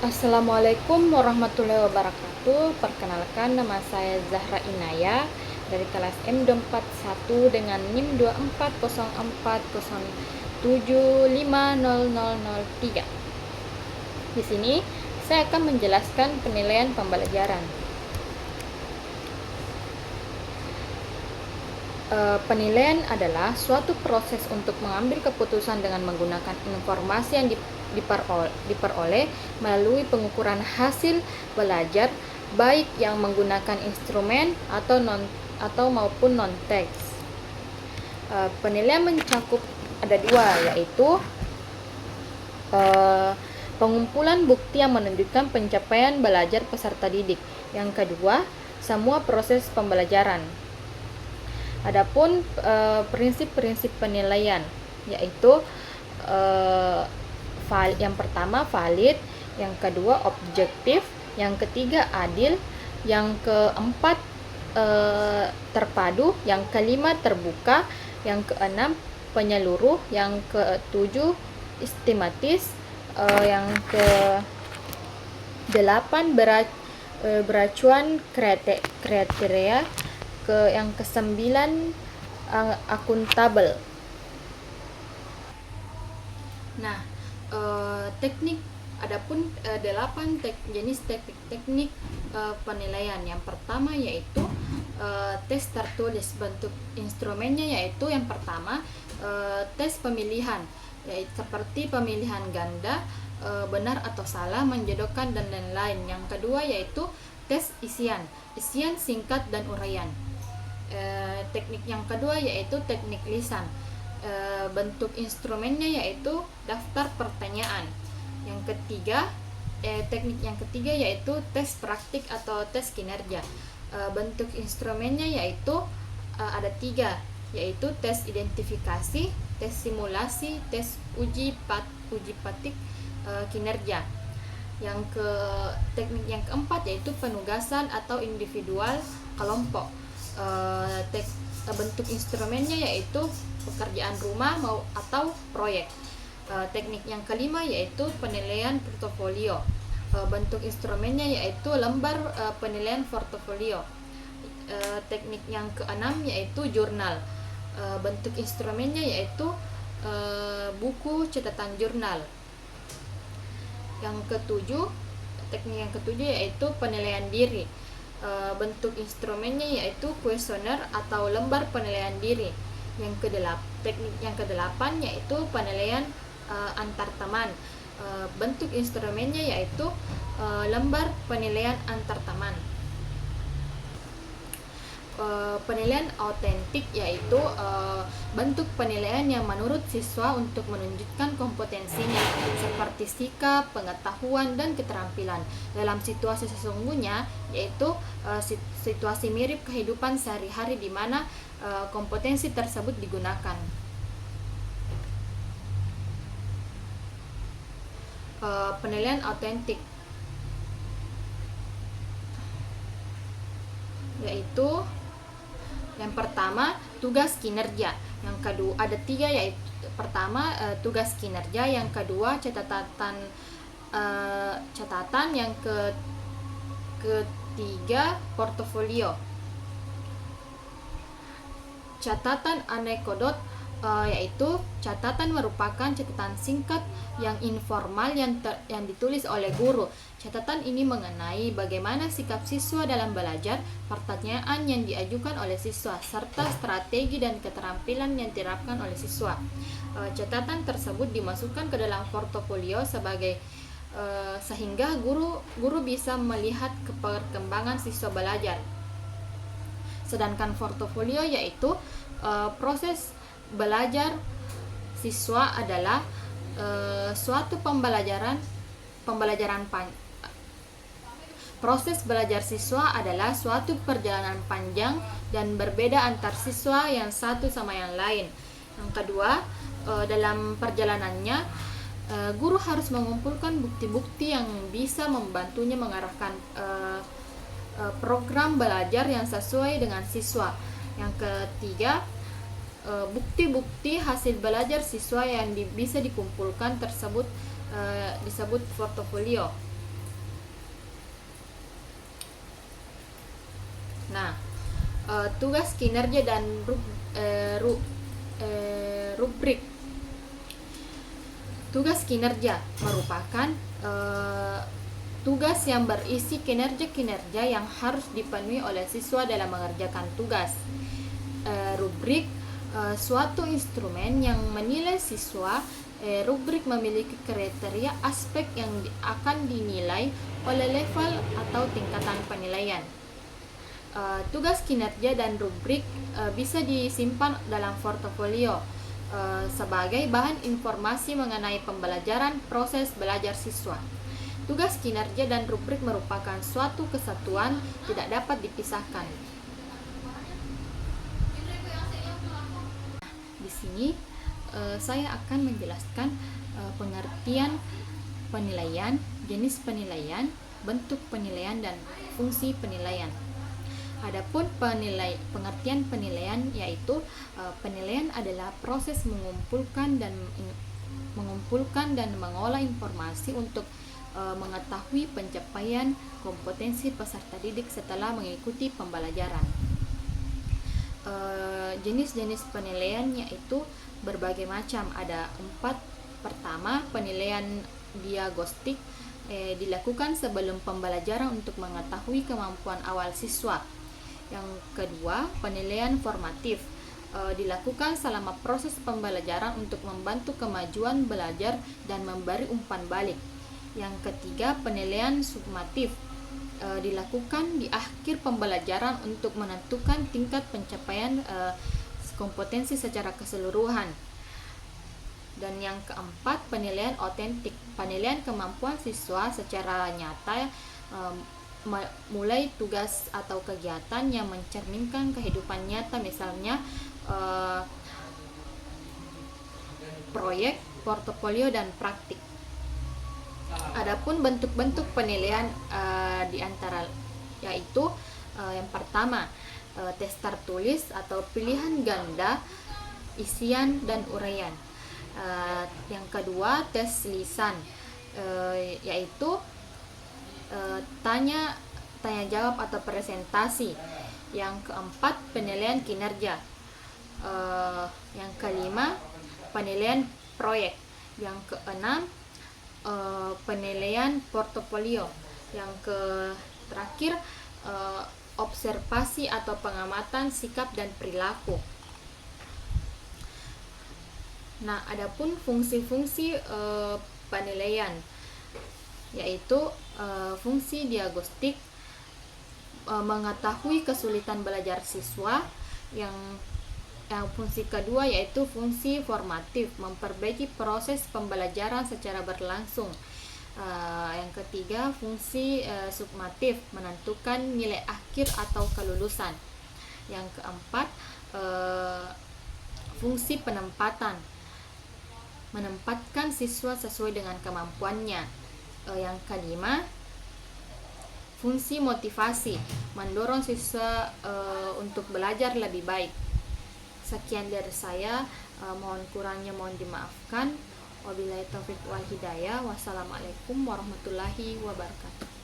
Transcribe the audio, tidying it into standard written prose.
Assalamualaikum warahmatullahi wabarakatuh. Perkenalkan, nama saya Zahra Inaya dari kelas M241 dengan NIM 240407500003. Di sini saya akan menjelaskan penilaian pembelajaran. Penilaian adalah suatu proses untuk mengambil keputusan dengan menggunakan informasi yang diperoleh melalui pengukuran hasil belajar, baik yang menggunakan instrumen atau maupun non-teks. Penilaian mencakup ada dua, yaitu pengumpulan bukti yang menunjukkan pencapaian belajar peserta didik. Yang kedua, semua proses pembelajaran. Adapun prinsip-prinsip penilaian, yaitu yang pertama valid, yang kedua objektif, yang ketiga adil, yang keempat terpadu, yang kelima terbuka, yang keenam penyeluruh, yang ketujuh sistematis, yang ke-8 beracuan kriteria, yang ke-9 akuntabel. Nah, adapun 8 jenis teknik penilaian. Yang pertama yaitu tes tertulis. Bentuk instrumennya yaitu yang pertama tes pemilihan, yaitu seperti pemilihan ganda, benar atau salah, menjodohkan dan lain-lain. Yang kedua yaitu tes isian singkat dan uraian. Teknik yang kedua yaitu teknik lisan. Bentuk instrumennya yaitu daftar pertanyaan. Teknik yang ketiga yaitu tes praktik atau tes kinerja. Bentuk instrumennya yaitu ada 3, yaitu tes identifikasi, tes simulasi, tes uji patik kinerja. Teknik yang keempat yaitu penugasan atau individual kelompok. Bentuk instrumennya yaitu pekerjaan rumah atau proyek. Teknik yang kelima yaitu penilaian portofolio. Bentuk instrumennya yaitu lembar penilaian portofolio. Teknik yang keenam yaitu jurnal. Bentuk instrumennya yaitu buku catatan jurnal. Teknik yang ketujuh yaitu penilaian diri. Bentuk instrumennya yaitu kuesioner atau lembar penilaian diri. Teknik yang kedelapan yaitu penilaian antar teman. Bentuk instrumennya yaitu lembar penilaian antar teman. Penilaian autentik yaitu bentuk penilaian yang menurut siswa untuk menunjukkan kompetensinya seperti sikap, pengetahuan, dan keterampilan dalam situasi sesungguhnya, yaitu situasi mirip kehidupan sehari-hari di mana kompetensi tersebut digunakan. Penilaian autentik yaitu yang pertama tugas kinerja, yang kedua ada 3, yaitu pertama tugas kinerja, yang kedua catatan, yang ketiga portofolio. Catatan anekodot yaitu catatan merupakan catatan singkat yang informal yang ditulis oleh guru. Catatan ini mengenai bagaimana sikap siswa dalam belajar, pertanyaan yang diajukan oleh siswa, serta strategi dan keterampilan yang diterapkan oleh siswa. Catatan tersebut dimasukkan ke dalam portofolio sehingga guru bisa melihat perkembangan siswa belajar. Sedangkan portofolio yaitu proses belajar siswa adalah suatu proses belajar siswa adalah suatu perjalanan panjang dan berbeda antar siswa yang satu sama yang lain. Yang kedua, dalam perjalanannya guru harus mengumpulkan bukti-bukti yang bisa membantunya mengarahkan program belajar yang sesuai dengan siswa. Yang ketiga, bukti-bukti hasil belajar siswa yang bisa dikumpulkan tersebut disebut portofolio. Nah, tugas kinerja dan rubrik. Tugas kinerja merupakan tugas yang berisi kinerja-kinerja yang harus dipenuhi oleh siswa dalam mengerjakan tugas. Rubrik suatu instrumen yang menilai siswa. Rubrik memiliki kriteria aspek yang akan dinilai oleh level atau tingkatan penilaian. Tugas kinerja dan rubrik bisa disimpan dalam portofolio sebagai bahan informasi mengenai pembelajaran proses belajar siswa. Tugas kinerja dan rubrik merupakan suatu kesatuan, tidak dapat dipisahkan. Di sini saya akan menjelaskan pengertian penilaian, jenis penilaian, bentuk penilaian, dan fungsi penilaian. Adapun pengertian penilaian yaitu penilaian adalah proses mengumpulkan dan mengolah informasi untuk mengetahui pencapaian kompetensi peserta didik setelah mengikuti pembelajaran. Jenis-jenis penilaian yaitu berbagai macam, ada 4. Pertama, penilaian diagnostik dilakukan sebelum pembelajaran untuk mengetahui kemampuan awal siswa. Yang kedua, penilaian formatif dilakukan selama proses pembelajaran untuk membantu kemajuan belajar dan memberi umpan balik. Yang ketiga, penilaian sumatif dilakukan di akhir pembelajaran untuk menentukan tingkat pencapaian kompetensi secara keseluruhan. Dan yang keempat, penilaian otentik, penilaian kemampuan siswa secara nyata mulai tugas atau kegiatan yang mencerminkan kehidupan nyata, misalnya proyek, portofolio, dan praktik. Adapun bentuk-bentuk penilaian di antara yaitu yang pertama, tes tertulis atau pilihan ganda, isian dan uraian. Yang kedua, tes lisan, yaitu tanya jawab atau presentasi. Yang keempat, penilaian kinerja. Yang kelima, penilaian proyek. Yang keenam, penilaian portofolio. Yang terakhir, observasi atau pengamatan sikap dan perilaku. Nah, adapun fungsi-fungsi penilaian yaitu fungsi diagnostik, mengetahui kesulitan belajar siswa. Yang fungsi kedua yaitu fungsi formatif, memperbaiki proses pembelajaran secara berlangsung. Yang ketiga, fungsi sumatif, menentukan nilai akhir atau kelulusan. Yang keempat, fungsi penempatan, menempatkan siswa sesuai dengan kemampuannya. Yang kelima, fungsi motivasi, mendorong siswa untuk belajar lebih baik. Sekian dari saya, mohon kurangnya mohon dimaafkan. Wabillahi taufiq wal hidayah. Wassalamualaikum warahmatullahi wabarakatuh.